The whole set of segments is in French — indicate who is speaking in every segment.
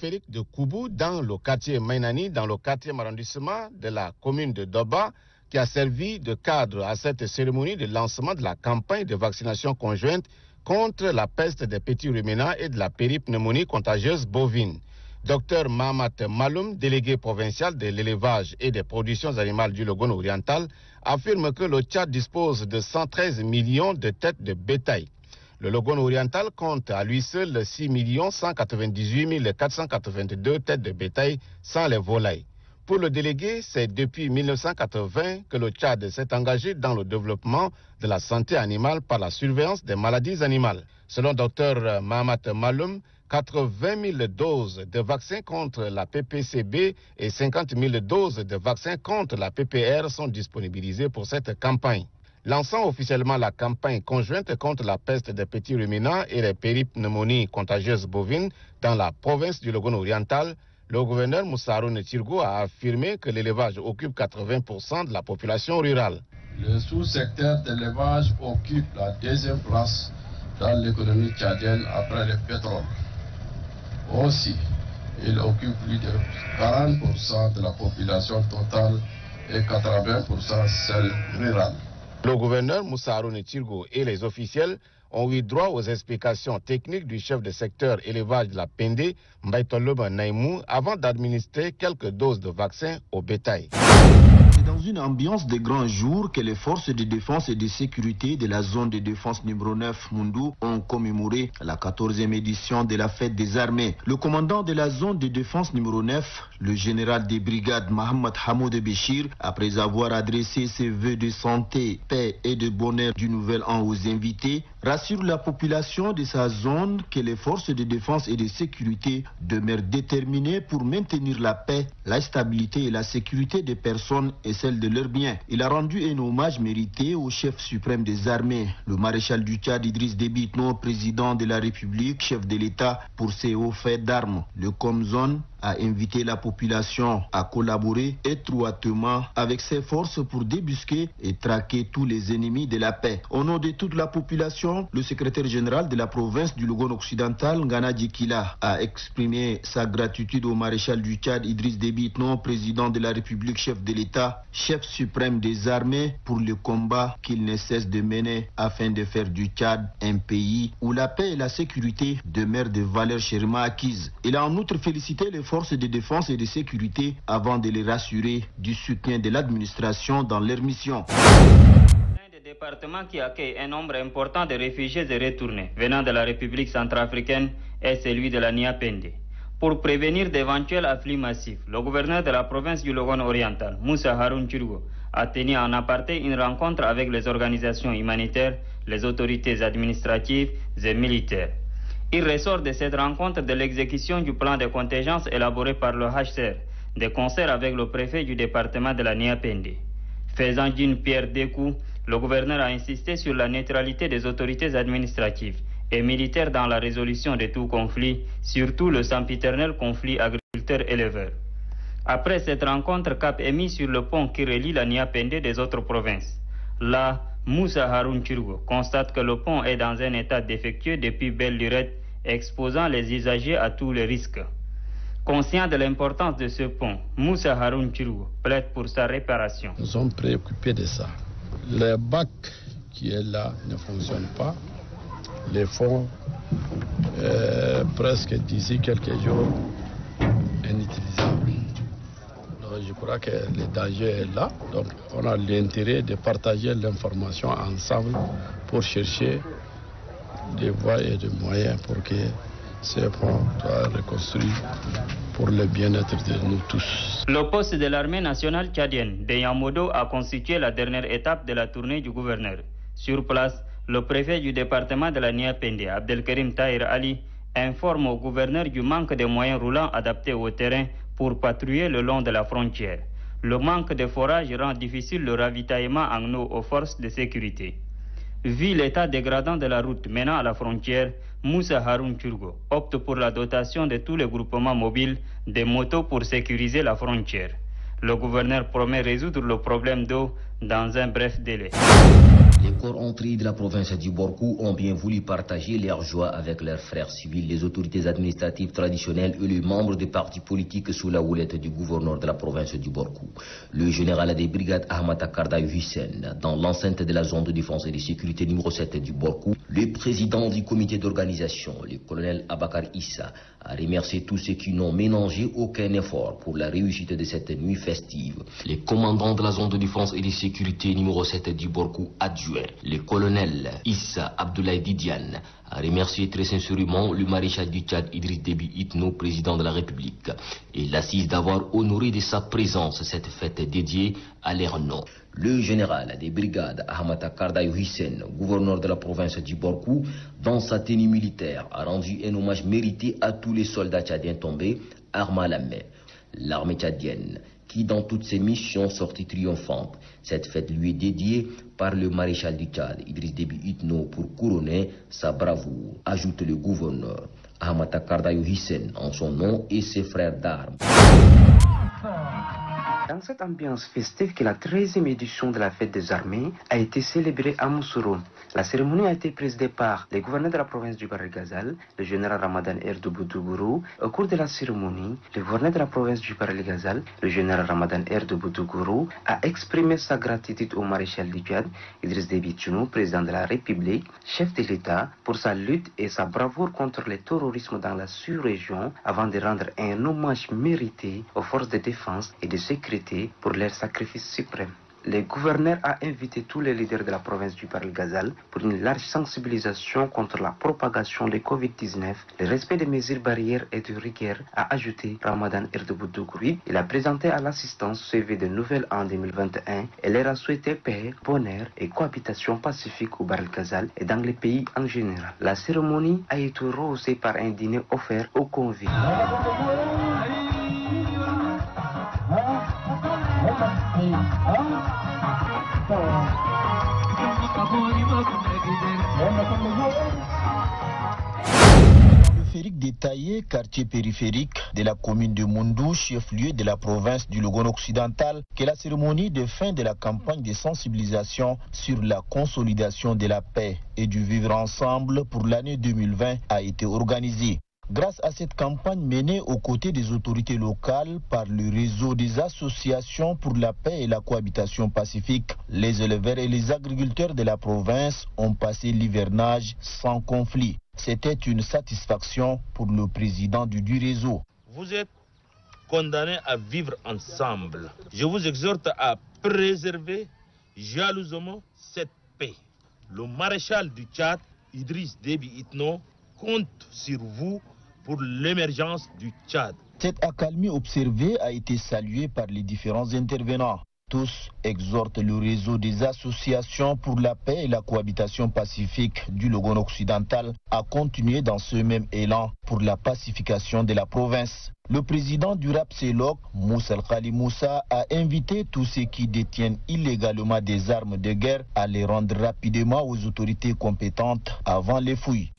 Speaker 1: périphérique de Koubou, dans le quartier Mainani, dans le 4e arrondissement de la commune de Doba, qui a servi de cadre à cette cérémonie de lancement de la campagne de vaccination conjointe contre la peste des petits ruminants et de la péripneumonie contagieuse bovine. Dr Mahamat Maloum, délégué provincial de l'élevage et des productions animales du Logone oriental, affirme que le Tchad dispose de 113 millions de têtes de bétail. Le Logone oriental compte à lui seul 6 198 482 têtes de bétail sans les volailles. Pour le délégué, c'est depuis 1980 que le Tchad s'est engagé dans le développement de la santé animale par la surveillance des maladies animales. Selon Dr Mahamat Maloum, 80 000 doses de vaccins contre la PPCB et 50 000 doses de vaccins contre la PPR sont disponibilisées pour cette campagne. Lançant officiellement la campagne conjointe contre la peste des petits ruminants et les péripneumonies contagieuses bovines dans la province du Logone oriental, le gouverneur Moussa Haroun Tirgo a affirmé que l'élevage occupe 80% de la population rurale.
Speaker 2: Le sous-secteur d'élevage occupe la 2e place dans l'économie tchadienne après le pétrole. Aussi, il occupe plus de 40% de la population totale et 80% celle rurale.
Speaker 1: Le gouverneur Moussa Haroun Tirgo et les officiels ont eu droit aux explications techniques du chef de secteur élevage de la Pende, Mbaïtoloba Naïmou, avant d'administrer quelques doses de vaccins au bétail.
Speaker 3: C'est dans une ambiance de grand jour que les forces de défense et de sécurité de la zone de défense numéro 9 Mundou ont commémoré la 14e édition de la fête des armées. Le commandant de la zone de défense numéro 9, le général des brigades Mohamed Hamoud Béchir, après avoir adressé ses vœux de santé, paix et de bonheur du nouvel an aux invités, rassure la population de sa zone que les forces de défense et de sécurité demeurent déterminées pour maintenir la paix, la stabilité et la sécurité des personnes et celle de leurs biens. Il a rendu un hommage mérité au chef suprême des armées, le maréchal du Tchad Idriss Déby Itno, président de la République, chef de l'État, pour ses hauts faits d'armes. Le Comzone a invité la population à collaborer étroitement avec ses forces pour débusquer et traquer tous les ennemis de la paix. Au nom de toute la population, le secrétaire général de la province du Logone occidental, Ngana Djikila, a exprimé sa gratitude au maréchal du Tchad Idriss Déby Itno, président de la République, chef de l'État, chef suprême des armées, pour le combat qu'il ne cesse de mener afin de faire du Tchad un pays où la paix et la sécurité demeurent des valeurs chèrement acquises. Il a en outre félicité les forces de défense et de sécurité avant de les rassurer du soutien de l'administration dans leur mission.
Speaker 4: L'un des départements qui accueille un nombre important de réfugiés et retournés venant de la République centrafricaine est celui de la Niapende. Pour prévenir d'éventuels afflux massifs, le gouverneur de la province du Logone oriental, Moussa Haroun Tirgo, a tenu en aparté une rencontre avec les organisations humanitaires, les autorités administratives et militaires. Il ressort de cette rencontre de l'exécution du plan de contingence élaboré par le HCR, de concert avec le préfet du département de la Niapende. Faisant d'une pierre deux coups, le gouverneur a insisté sur la neutralité des autorités administratives et militaires dans la résolution de tout conflit, surtout le sempiternel conflit agriculteur-éleveur. Après cette rencontre, cap est mis sur le pont qui relie la Niapende des autres provinces. Là, Moussa Haroun Tirgo constate que le pont est dans un état défectueux depuis belle lurette, exposant les usagers à tous les risques. Conscient de l'importance de ce pont, Moussa Haroun Tirgo plaide pour sa réparation.
Speaker 2: Nous sommes préoccupés de ça. Le bac qui est là ne fonctionne pas. Les fonds, presque d'ici quelques jours, inutilisables. Je crois que le danger est là. Donc, on a l'intérêt de partager l'information ensemble pour chercher des voies et des moyens pour que ce pont soit reconstruit pour le bien-être de nous tous.
Speaker 4: Le poste de l'armée nationale tchadienne de Yamodo a constitué la dernière étape de la tournée du gouverneur. Sur place, le préfet du département de la Niapende, Abdelkarim Tahir Ali, informe au gouverneur du manque de moyens roulants adaptés au terrain pour patrouiller le long de la frontière. Le manque de forage rend difficile le ravitaillement en eau aux forces de sécurité. Vu l'état dégradant de la route menant à la frontière, Moussa Haroun Tirgo opte pour la dotation de tous les groupements mobiles des motos pour sécuriser la frontière. Le gouverneur promet résoudre le problème d'eau dans un bref délai.
Speaker 5: Les corps entrés de la province du Borkou ont bien voulu partager leur joie avec leurs frères civils, les autorités administratives traditionnelles et les membres des partis politiques sous la houlette du gouverneur de la province du Borkou. Le général des brigades Ahmad Kardaï Hussein, dans l'enceinte de la zone de défense et de sécurité numéro 7 du Borkou, le président du comité d'organisation, le colonel Abakar Issa, a remercié tous ceux qui n'ont ménagé aucun effort pour la réussite de cette nuit festive. Les commandants de la zone de défense et de sécurité numéro 7 du Borkou adjoint, le colonel Issa Abdoulaye Didiane, a remercié très sincèrement le maréchal du Tchad Idriss Déby Itno, président de la République, et l'assise d'avoir honoré de sa présence cette fête dédiée à leur nom. Le général des brigades Ahmad Kardaï Hussein, gouverneur de la province du Borkou, dans sa tenue militaire, a rendu un hommage mérité à tous les soldats tchadiens tombés, armes à la main. L'armée tchadienne, qui dans toutes ses missions sortit triomphante. Cette fête lui est dédiée par le maréchal du Tchad, Idriss Déby Itno, pour couronner sa bravoure, ajoute le gouverneur Ahmad Kardaï Hussein en son nom et ses frères d'armes.
Speaker 6: Dans cette ambiance festive que la 13e édition de la fête des armées a été célébrée à Moussoro. La cérémonie a été présidée par le gouverneur de la province du Bahr-el-Ghazal, le général Ramadan Erdouboutouguru. Au cours de la cérémonie, le gouverneur de la province du Bahr-el-Ghazal, le général Ramadan Erdouboutouguru, a exprimé sa gratitude au maréchal du Tchad, Idriss Déby Itno, président de la République, chef de l'État, pour sa lutte et sa bravoure contre le terrorisme dans la sous-région, avant de rendre un hommage mérité aux forces de défense et de sécurité pour leur sacrifice suprême. Le gouverneur a invité tous les leaders de la province du Bahr-el-Ghazal pour une large sensibilisation contre la propagation de Covid-19, le respect des mesures barrières et de rigueur, a ajouté Ramadan Erdouboutouguru. Il a présenté à l'assistance suivi de Nouvel An 2021 et leur a souhaité paix, bonheur et cohabitation pacifique au Bahr-el-Ghazal et dans les pays en général. La cérémonie a été rehaussée par un dîner offert aux convives.
Speaker 3: Périphérique détaillé, quartier périphérique de la commune de Moundou, chef-lieu de la province du Logone occidental, que la cérémonie de fin de la campagne de sensibilisation sur la consolidation de la paix et du vivre ensemble pour l'année 2020 a été organisée. Grâce à cette campagne menée aux côtés des autorités locales par le réseau des associations pour la paix et la cohabitation pacifique, les éleveurs et les agriculteurs de la province ont passé l'hivernage sans conflit. C'était une satisfaction pour le président du réseau.
Speaker 7: Vous êtes condamnés à vivre ensemble. Je vous exhorte à préserver jalousement cette paix. Le maréchal du Tchad, Idriss Déby Itno, compte sur vous pour l'émergence du Tchad.
Speaker 3: Cette accalmie observée a été saluée par les différents intervenants. Tous exhortent le réseau des associations pour la paix et la cohabitation pacifique du Logone occidental à continuer dans ce même élan pour la pacification de la province. Le président du RAPSELOC, Moussa Khali Moussa, a invité tous ceux qui détiennent illégalement des armes de guerre à les rendre rapidement aux autorités compétentes avant les fouilles.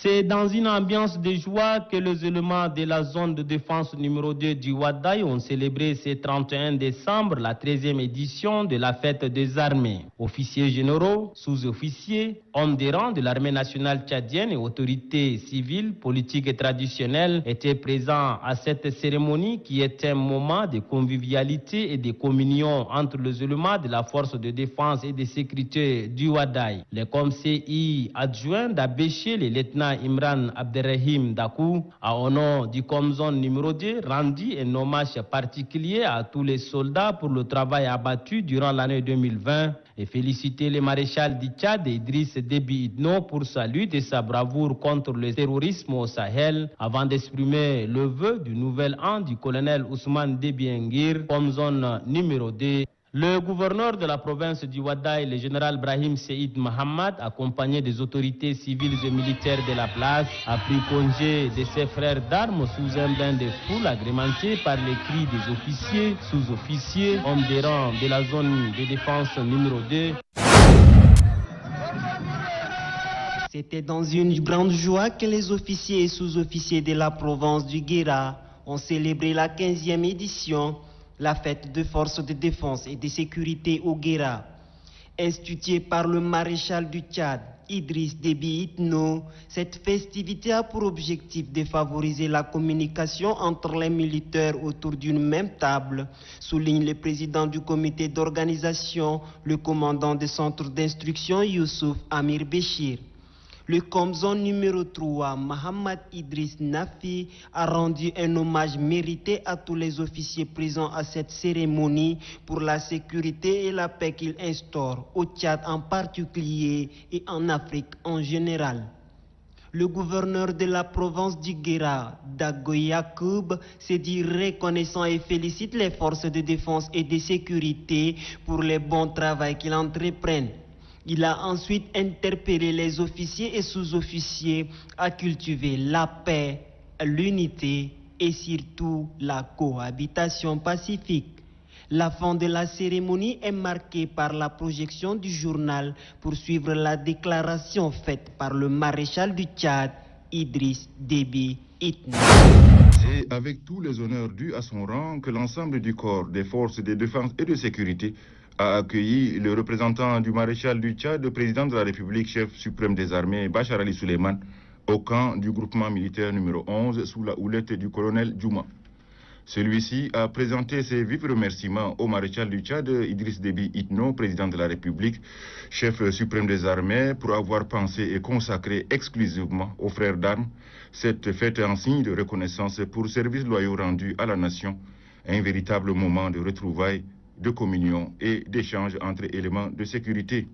Speaker 8: C'est dans une ambiance de joie que les éléments de la zone de défense numéro 2 du Wadaï ont célébré ce 31 décembre la 13e édition de la fête des armées. Officiers généraux, sous-officiers, hommes des rangs de l'armée nationale tchadienne et autorités civiles, politiques et traditionnelles étaient présents à cette cérémonie qui est un moment de convivialité et de communion entre les éléments de la force de défense et de sécurité du Wadaï. Les conseillers adjoints d'Abéché, les lieutenants Imran Abderrahim Dakou, a au nom du Comzon numéro 2 rendu un hommage particulier à tous les soldats pour le travail abattu durant l'année 2020 et félicité le maréchal du Tchad Idriss Déby Itno pour sa lutte et sa bravoure contre le terrorisme au Sahel avant d'exprimer le vœu du nouvel an du colonel Ousmane Déby Ngir, Comzon numéro 2. Le gouverneur de la province du Wadaï, le général Brahim Seïd Mohamed, accompagné des autorités civiles et militaires de la place, a pris congé de ses frères d'armes sous un bain de foule agrémenté par les cris des officiers, sous-officiers, hommes des rangs de la zone de défense numéro 2.
Speaker 9: C'était dans une grande joie que les officiers et sous-officiers de la province du Guéra ont célébré la 15e édition la fête de forces de défense et de sécurité au Guéra. Instituée par le maréchal du Tchad, Idriss Déby Itno, cette festivité a pour objectif de favoriser la communication entre les militaires autour d'une même table, souligne le président du comité d'organisation, le commandant des centres d'instruction Youssouf Amir Béchir. Le Komzon numéro 3, Mohamed Idriss Nafi, a rendu un hommage mérité à tous les officiers présents à cette cérémonie pour la sécurité et la paix qu'il instaure, au Tchad en particulier et en Afrique en général. Le gouverneur de la province du Guéra, Dago Yacoub, s'est dit reconnaissant et félicite les forces de défense et de sécurité pour le bon travail qu'ils entreprennent. Il a ensuite interpellé les officiers et sous-officiers à cultiver la paix, l'unité et surtout la cohabitation pacifique. La fin de la cérémonie est marquée par la projection du journal pour suivre la déclaration faite par le maréchal du Tchad, Idriss Déby Itno.
Speaker 10: C'est avec tous les honneurs dus à son rang que l'ensemble du corps des forces de défense et de sécurité a accueilli le représentant du maréchal du Tchad, le président de la République, chef suprême des armées, Bachar Ali Souleymane, au camp du groupement militaire numéro 11 sous la houlette du colonel Djouma. Celui-ci a présenté ses vifs remerciements au maréchal du Tchad, Idriss Déby Itno, président de la République, chef suprême des armées, pour avoir pensé et consacré exclusivement aux frères d'armes cette fête en signe de reconnaissance pour services loyaux rendus à la nation, un véritable moment de retrouvailles, de communion et d'échange entre éléments de sécurité.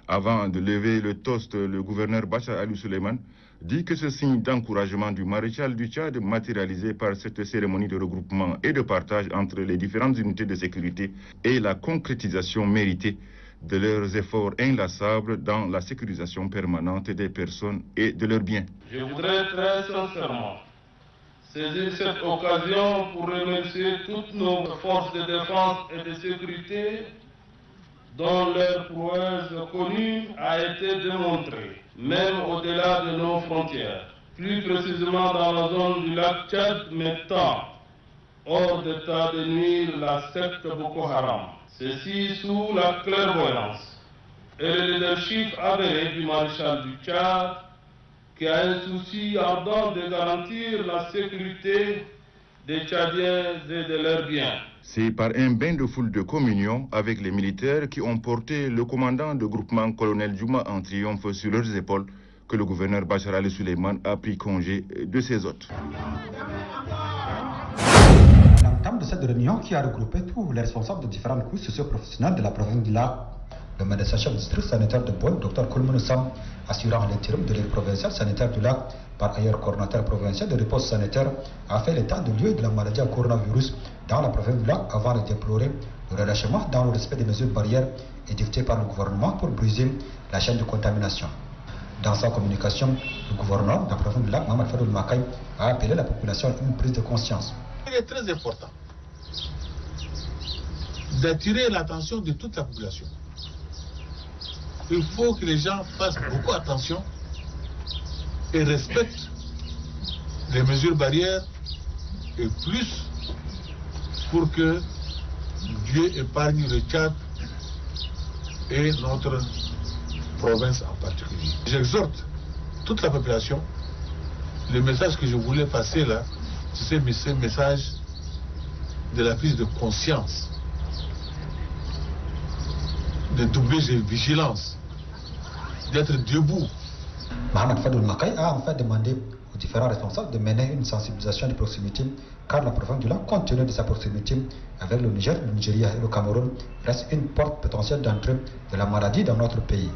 Speaker 10: Avant de lever le toast, le gouverneur Bachar Ali Souleymane dit que ce signe d'encouragement du maréchal du Tchad, matérialisé par cette cérémonie de regroupement et de partage entre les différentes unités de sécurité, est la concrétisation méritée de leurs efforts inlassables dans la sécurisation permanente des personnes et de leurs biens.
Speaker 2: Je voudrais très sincèrement saisir cette occasion pour remercier toutes nos forces de défense et de sécurité dont leur prouesse commune a été démontrée, même au-delà de nos frontières, plus précisément dans la zone du lac Tchad, mettant hors d'état de nuire la secte Boko Haram. Ceci sous la clairvoyance et le leadership avéré du maréchal du Tchad, qui a un souci ardent de garantir la sécurité des Tchadiens et de leurs biens.
Speaker 10: C'est par un bain de foule de communion avec les militaires qui ont porté le commandant de groupement colonel Djouma en triomphe sur leurs épaules que le gouverneur Bachar Ali Souleymane a pris congé de ses hôtes.
Speaker 11: L'entame de cette réunion qui a regroupé tous les responsables de différentes couches socio-professionnelles de la province du Lac, le médecin-chef du district sanitaire de Boy, Dr Koulmounou Sam, assurant l'intérim de l'aide provinciale sanitaire du Lac, par ailleurs coordinateur provincial de riposte sanitaire, a fait l'état de lieu de la maladie à coronavirus dans la province du Lac avant de déplorer le relâchement dans le respect des mesures barrières édictées par le gouvernement pour briser la chaîne de contamination. Dans sa communication, le gouverneur de la province du Lac, Mohamed Fadoul Makaï, a appelé la population à une prise de conscience.
Speaker 12: Il est très important d'attirer l'attention de toute la population. Il faut que les gens fassent beaucoup attention et respectent les mesures barrières et plus pour que Dieu épargne le Tchad et notre province en particulier. J'exhorte toute la population. Le message que je voulais passer là, c'est ce message de la prise de conscience, de doubler de vigilance, d'être debout.
Speaker 11: Mohamed Fadoul Makaï a en fait demandé aux différents responsables de mener une sensibilisation de proximité, car la province du Lac, compte tenu de sa proximité avec le Niger, le Nigeria et le Cameroun, reste une porte potentielle d'entrée de la maladie dans notre pays.